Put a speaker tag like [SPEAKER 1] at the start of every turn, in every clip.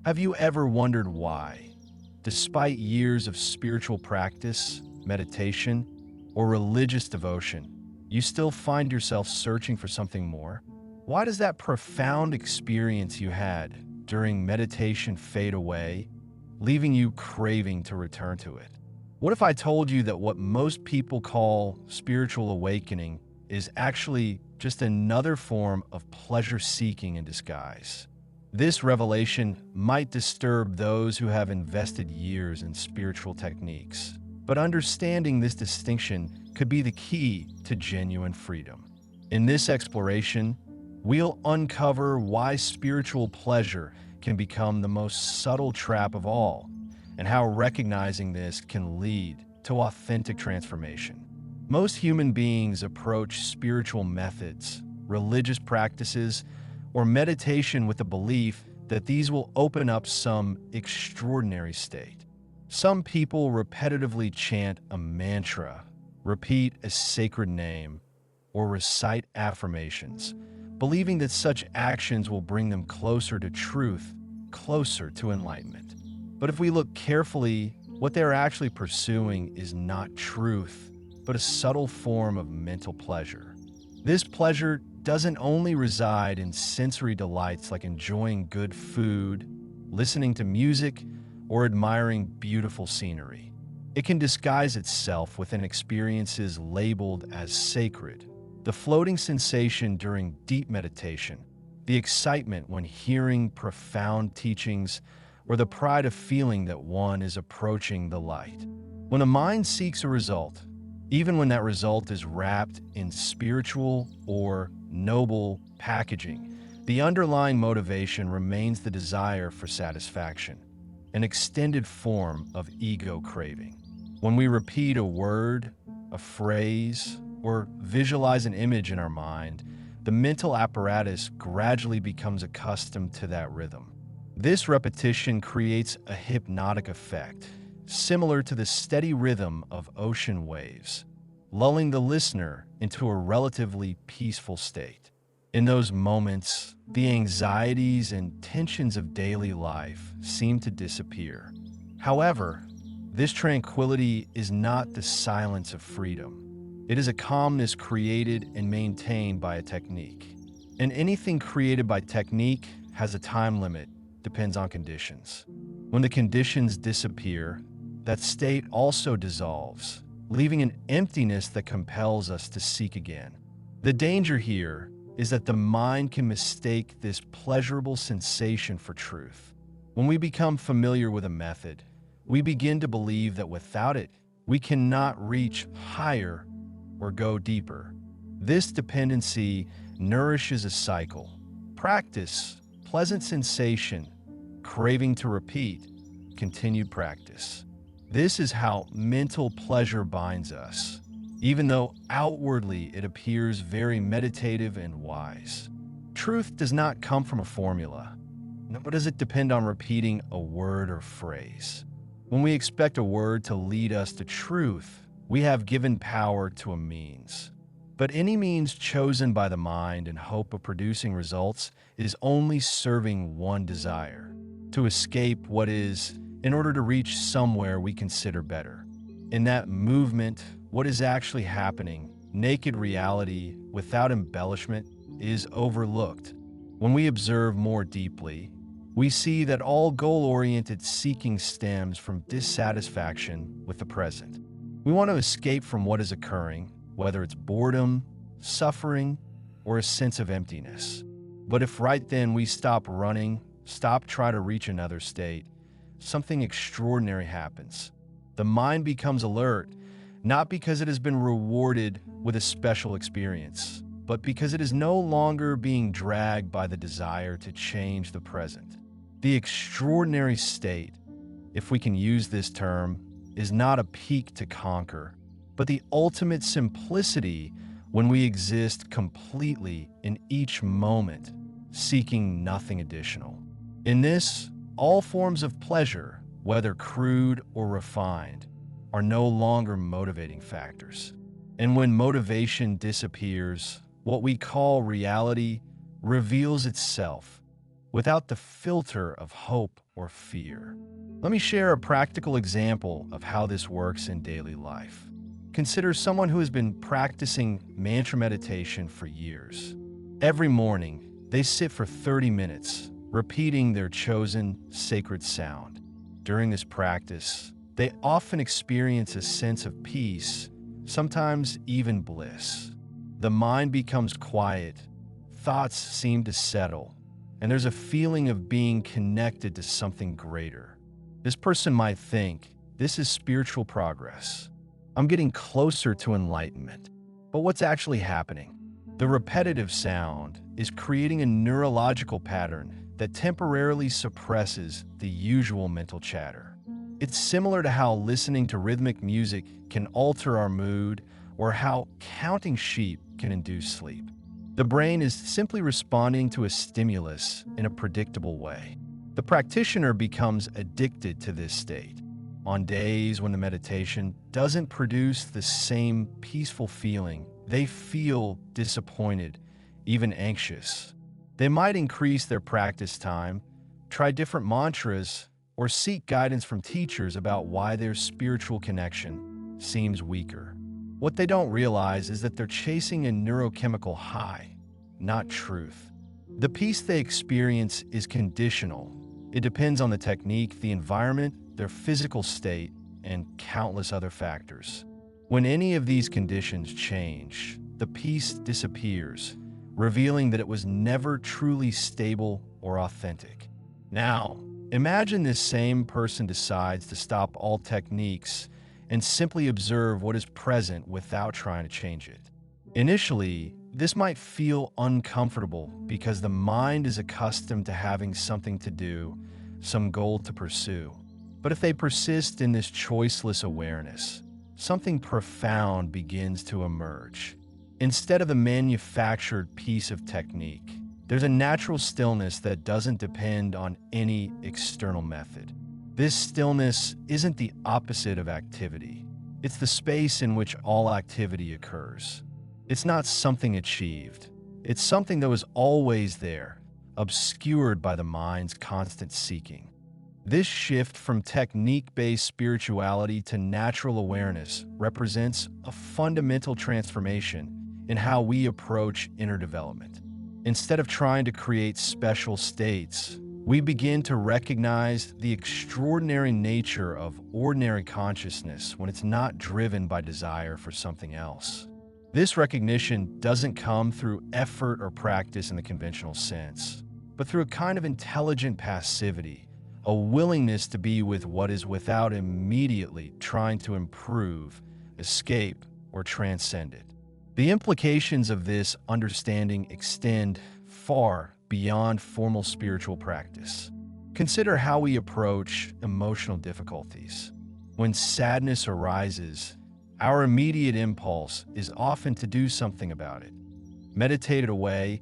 [SPEAKER 1] Have you ever wondered why, despite years of spiritual practice, meditation, or religious devotion, you still find yourself searching for something more? Why does that profound experience you had during meditation fade away, leaving you craving to return to it? What if I told you that what most people call spiritual awakening is actually just another form of pleasure-seeking in disguise? This revelation might disturb those who have invested years in spiritual techniques, but understanding this distinction could be the key to genuine freedom. In this exploration, we'll uncover why spiritual pleasure can become the most subtle trap of all, and how recognizing this can lead to authentic transformation. Most human beings approach spiritual methods, religious practices, or meditation with the belief that these will open up some extraordinary state. Some people repetitively chant a mantra, repeat a sacred name, or recite affirmations, believing that such actions will bring them closer to truth, closer to enlightenment. But if we look carefully, what they're actually pursuing is not truth, but a subtle form of mental pleasure. This pleasure doesn't only reside in sensory delights like enjoying good food, listening to music, or admiring beautiful scenery. It can disguise itself within experiences labeled as sacred. The floating sensation during deep meditation, the excitement when hearing profound teachings, or the pride of feeling that one is approaching the light. When a mind seeks a result, even when that result is wrapped in spiritual or noble packaging, the underlying motivation remains the desire for satisfaction, an extended form of ego craving. When we repeat a word, a phrase, or visualize an image in our mind, the mental apparatus gradually becomes accustomed to that rhythm. This repetition creates a hypnotic effect, similar to the steady rhythm of ocean waves, lulling the listener into a relatively peaceful state. In those moments, the anxieties and tensions of daily life seem to disappear. However, this tranquility is not the silence of freedom. It is a calmness created and maintained by a technique. And anything created by technique has a time limit, depends on conditions. When the conditions disappear, that state also dissolves, leaving an emptiness that compels us to seek again. The danger here is that the mind can mistake this pleasurable sensation for truth. When we become familiar with a method, we begin to believe that without it, we cannot reach higher or go deeper. This dependency nourishes a cycle. Practice, pleasant sensation, craving to repeat, continued practice. This is how mental pleasure binds us, even though outwardly it appears very meditative and wise. Truth does not come from a formula, nor does it depend on repeating a word or phrase. When we expect a word to lead us to truth, we have given power to a means. But any means chosen by the mind in hope of producing results is only serving one desire: to escape what is, in order to reach somewhere we consider better. In that movement, what is actually happening, naked reality without embellishment, is overlooked. When we observe more deeply, we see that all goal-oriented seeking stems from dissatisfaction with the present. We want to escape from what is occurring, whether it's boredom, suffering, or a sense of emptiness. But if right then we stop running, stop trying to reach another state, something extraordinary happens. The mind becomes alert, not because it has been rewarded with a special experience, but because it is no longer being dragged by the desire to change the present. The extraordinary state, if we can use this term, is not a peak to conquer, but the ultimate simplicity when we exist completely in each moment, seeking nothing additional. In this, all forms of pleasure, whether crude or refined, are no longer motivating factors. And when motivation disappears, what we call reality reveals itself, without the filter of hope or fear. Let me share a practical example of how this works in daily life. Consider someone who has been practicing mantra meditation for years. Every morning, they sit for 30 minutes, repeating their chosen sacred sound. During this practice, they often experience a sense of peace, sometimes even bliss. The mind becomes quiet, thoughts seem to settle, and there's a feeling of being connected to something greater. This person might think, this is spiritual progress. I'm getting closer to enlightenment. But what's actually happening? The repetitive sound is creating a neurological pattern that temporarily suppresses the usual mental chatter. It's similar to how listening to rhythmic music can alter our mood, or how counting sheep can induce sleep. The brain is simply responding to a stimulus in a predictable way. The practitioner becomes addicted to this state. On days when the meditation doesn't produce the same peaceful feeling, they feel disappointed, even anxious. They might increase their practice time, try different mantras, or seek guidance from teachers about why their spiritual connection seems weaker. What they don't realize is that they're chasing a neurochemical high, not truth. The peace they experience is conditional. It depends on the technique, the environment, their physical state, and countless other factors. When any of these conditions change, the peace disappears, revealing that it was never truly stable or authentic. Now, imagine this same person decides to stop all techniques and simply observe what is present without trying to change it. Initially, this might feel uncomfortable because the mind is accustomed to having something to do, some goal to pursue. But if they persist in this choiceless awareness, something profound begins to emerge. Instead of a manufactured piece of technique, there's a natural stillness that doesn't depend on any external method. This stillness isn't the opposite of activity. It's the space in which all activity occurs. It's not something achieved. It's something that was always there, obscured by the mind's constant seeking. This shift from technique-based spirituality to natural awareness represents a fundamental transformation in how we approach inner development. Instead of trying to create special states, we begin to recognize the extraordinary nature of ordinary consciousness when it's not driven by desire for something else. This recognition doesn't come through effort or practice in the conventional sense, but through a kind of intelligent passivity, a willingness to be with what is without immediately trying to improve, escape, or transcend it. The implications of this understanding extend far beyond formal spiritual practice. Consider how we approach emotional difficulties. When sadness arises, our immediate impulse is often to do something about it. Meditate it away,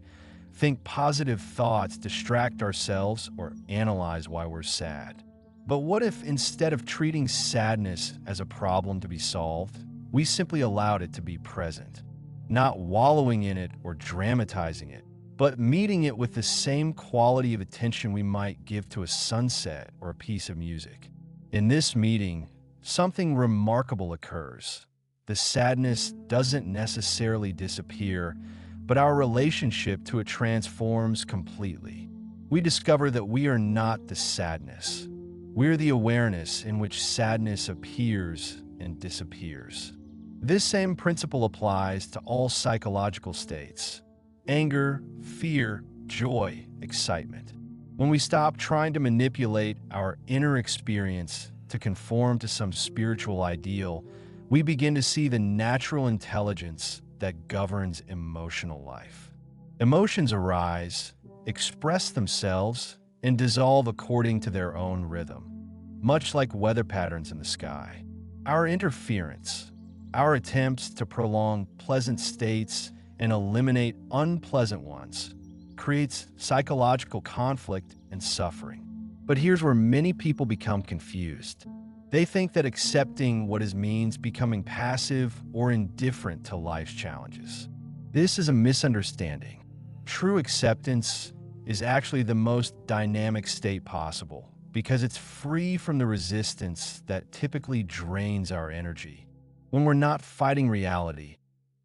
[SPEAKER 1] think positive thoughts, distract ourselves, or analyze why we're sad. But what if instead of treating sadness as a problem to be solved, we simply allowed it to be present, not wallowing in it or dramatizing it, but meeting it with the same quality of attention we might give to a sunset or a piece of music? In this meeting, something remarkable occurs. The sadness doesn't necessarily disappear, but our relationship to it transforms completely. We discover that we are not the sadness. We're the awareness in which sadness appears and disappears. This same principle applies to all psychological states: anger, fear, joy, excitement. When we stop trying to manipulate our inner experience to conform to some spiritual ideal, we begin to see the natural intelligence that governs emotional life. Emotions arise, express themselves, and dissolve according to their own rhythm, much like weather patterns in the sky. Our interference, our attempts to prolong pleasant states and eliminate unpleasant ones, creates psychological conflict and suffering. But here's where many people become confused. They think that accepting what is means becoming passive or indifferent to life's challenges. This is a misunderstanding. True acceptance is actually the most dynamic state possible because it's free from the resistance that typically drains our energy. When we're not fighting reality,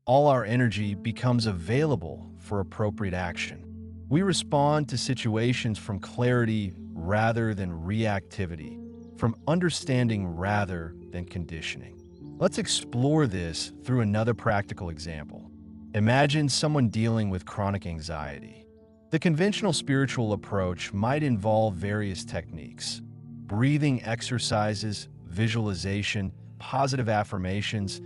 [SPEAKER 1] all our energy becomes available for appropriate action. We respond to situations from clarity rather than reactivity, from understanding rather than conditioning. Let's explore this through another practical example. Imagine someone dealing with chronic anxiety. The conventional spiritual approach might involve various techniques: breathing exercises, visualization, positive affirmations,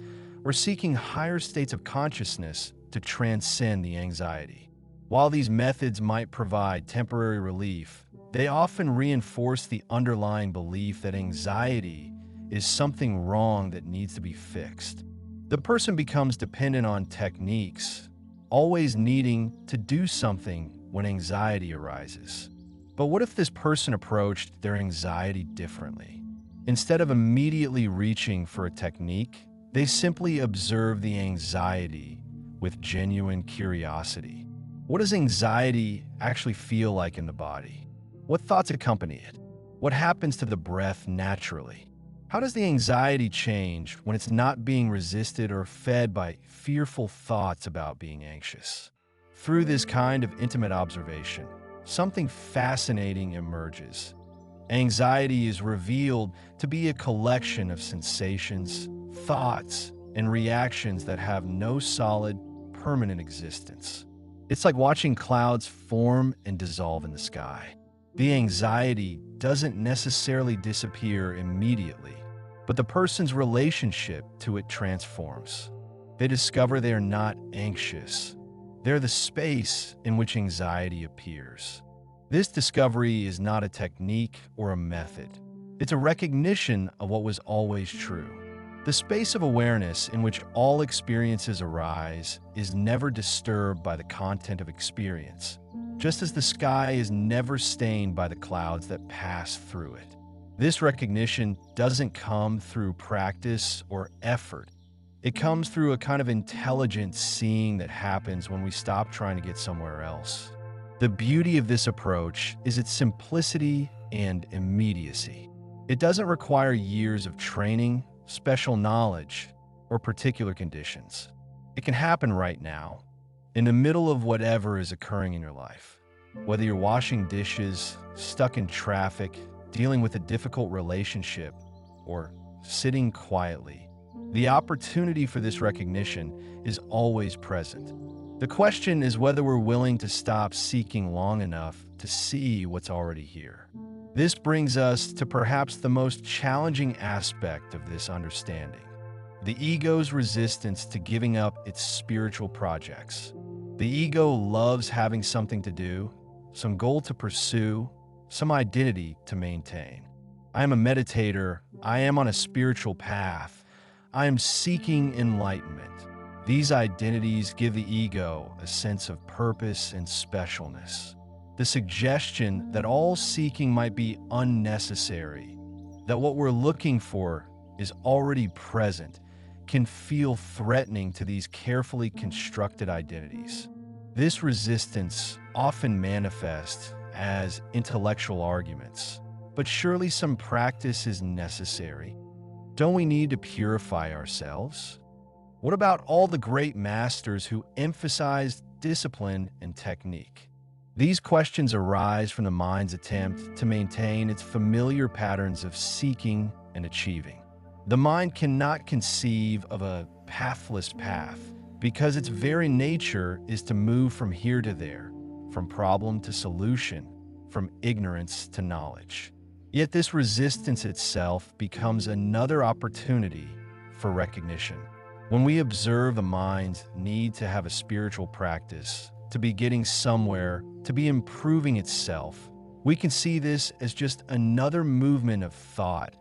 [SPEAKER 1] or seeking higher states of consciousness to transcend the anxiety. While these methods might provide temporary relief, they often reinforce the underlying belief that anxiety is something wrong that needs to be fixed. The person becomes dependent on techniques, always needing to do something when anxiety arises. But what if this person approached their anxiety differently? Instead of immediately reaching for a technique, they simply observe the anxiety with genuine curiosity. What does anxiety actually feel like in the body? What thoughts accompany it? What happens to the breath naturally? How does the anxiety change when it's not being resisted or fed by fearful thoughts about being anxious? Through this kind of intimate observation, something fascinating emerges. Anxiety is revealed to be a collection of sensations, thoughts, and reactions that have no solid, permanent existence. It's like watching clouds form and dissolve in the sky. The anxiety doesn't necessarily disappear immediately, but the person's relationship to it transforms. They discover they are not anxious. They're the space in which anxiety appears. This discovery is not a technique or a method. It's a recognition of what was always true. The space of awareness in which all experiences arise is never disturbed by the content of experience, just as the sky is never stained by the clouds that pass through it. This recognition doesn't come through practice or effort. It comes through a kind of intelligent seeing that happens when we stop trying to get somewhere else. The beauty of this approach is its simplicity and immediacy. It doesn't require years of training, special knowledge, or particular conditions. It can happen right now, in the middle of whatever is occurring in your life. Whether you're washing dishes, stuck in traffic, dealing with a difficult relationship, or sitting quietly, the opportunity for this recognition is always present. The question is whether we're willing to stop seeking long enough to see what's already here. This brings us to perhaps the most challenging aspect of this understanding: the ego's resistance to giving up its spiritual projects. The ego loves having something to do, some goal to pursue, some identity to maintain. I am a meditator. I am on a spiritual path. I am seeking enlightenment. These identities give the ego a sense of purpose and specialness. The suggestion that all seeking might be unnecessary, that what we're looking for is already present, can feel threatening to these carefully constructed identities. This resistance often manifests as intellectual arguments, but surely some practice is necessary. Don't we need to purify ourselves? What about all the great masters who emphasized discipline and technique? These questions arise from the mind's attempt to maintain its familiar patterns of seeking and achieving. The mind cannot conceive of a pathless path because its very nature is to move from here to there, from problem to solution, from ignorance to knowledge. Yet this resistance itself becomes another opportunity for recognition. When we observe the mind's need to have a spiritual practice, to be getting somewhere, to be improving itself, we can see this as just another movement of thought,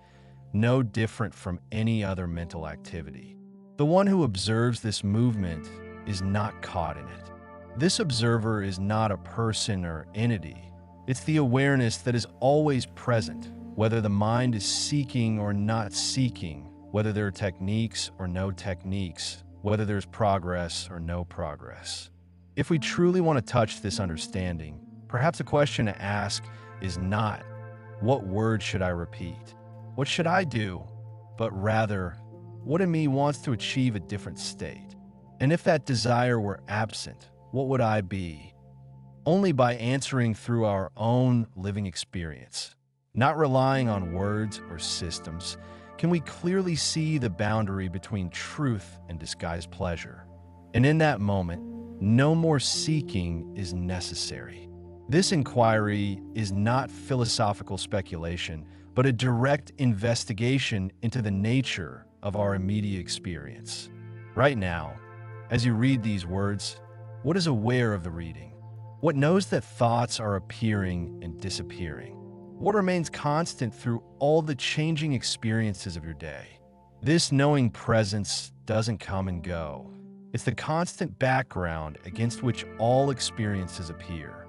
[SPEAKER 1] no different from any other mental activity. The one who observes this movement is not caught in it. This observer is not a person or entity. It's the awareness that is always present, whether the mind is seeking or not seeking, whether there are techniques or no techniques, whether there's progress or no progress. If we truly want to touch this understanding, Perhaps a question to ask is not, what word should I repeat? What should I do? But rather, what in me wants to achieve a different state? And if that desire were absent, what would I be? Only by answering through our own living experience, not relying on words or systems, can we clearly see the boundary between truth and disguised pleasure. And in that moment, no more seeking is necessary. This inquiry is not philosophical speculation, but a direct investigation into the nature of our immediate experience. Right now, as you read these words, what is aware of the reading? What knows that thoughts are appearing and disappearing? What remains constant through all the changing experiences of your day? This knowing presence doesn't come and go. It's the constant background against which all experiences appear.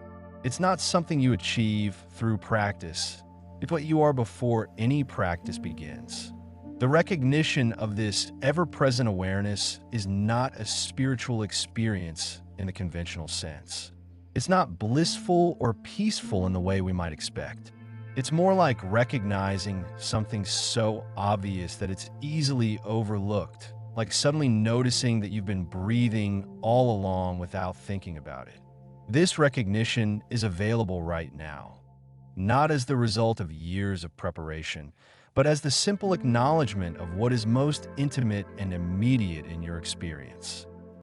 [SPEAKER 1] It's not something you achieve through practice. It's what you are before any practice begins. The recognition of this ever-present awareness is not a spiritual experience in the conventional sense. It's not blissful or peaceful in the way we might expect. It's more like recognizing something so obvious that it's easily overlooked, like suddenly noticing that you've been breathing all along without thinking about it. This recognition is available right now, not as the result of years of preparation, but as the simple acknowledgement of what is most intimate and immediate in your experience.